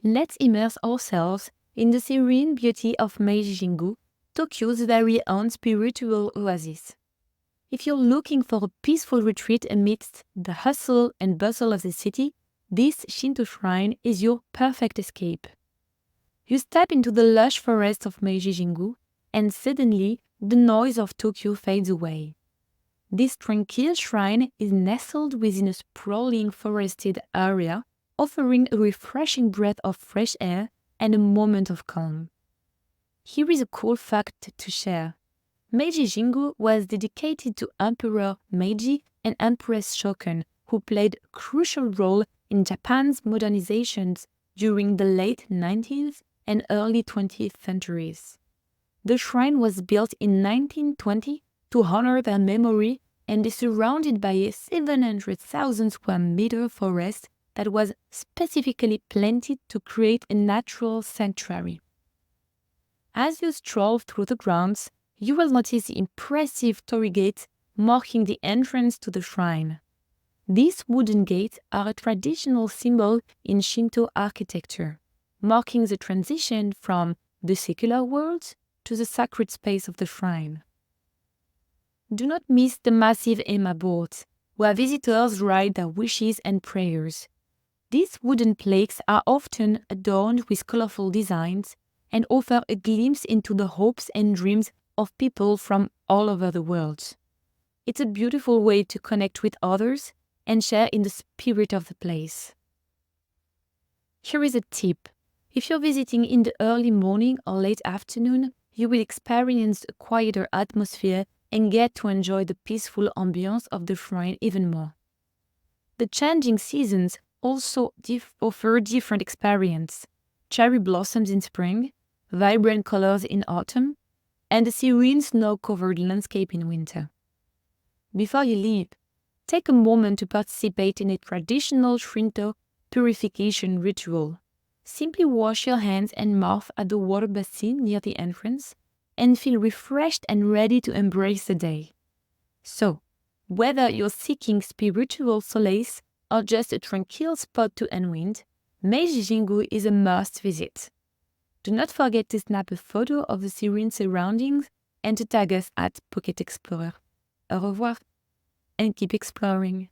Let's immerse ourselves in the serene beauty of Meiji Jingu, Tokyo's very own spiritual oasis. If you're looking for a peaceful retreat amidst the hustle and bustle of the city, this Shinto shrine is your perfect escape. You step into the lush forest of Meiji Jingu, and suddenly the noise of Tokyo fades away. This tranquil shrine is nestled within a sprawling forested area, offering a refreshing breath of fresh air and a moment of calm. Here is a cool fact to share. Meiji Jingu was dedicated to Emperor Meiji and Empress Shokan, who played a crucial role in Japan's modernizations during the late 19th and early 20th centuries. The shrine was built in 1920 to honor their memory and is surrounded by a 700,000 square meter forest that was specifically planted to create a natural sanctuary. As you stroll through the grounds, you will notice the impressive torii gates marking the entrance to the shrine. These wooden gates are a traditional symbol in Shinto architecture, marking the transition from the secular world to the sacred space of the shrine. Do not miss the massive Ema boards, where visitors write their wishes and prayers. These wooden plaques are often adorned with colorful designs and offer a glimpse into the hopes and dreams of people from all over the world. It's a beautiful way to connect with others and share in the spirit of the place. Here is a tip. If you're visiting in the early morning or late afternoon, you will experience a quieter atmosphere and get to enjoy the peaceful ambience of the shrine even more. The changing seasons also offer different experience. Cherry blossoms in spring, vibrant colors in autumn, and a serene snow-covered landscape in winter. Before you leave, take a moment to participate in a traditional Shinto purification ritual. Simply wash your hands and mouth at the water basin near the entrance and feel refreshed and ready to embrace the day. So, whether you're seeking spiritual solace or just a tranquil spot to unwind, Meiji Jingu is a must visit. Do not forget to snap a photo of the serene surroundings and to tag us at Pocket Explorer. Au revoir and keep exploring.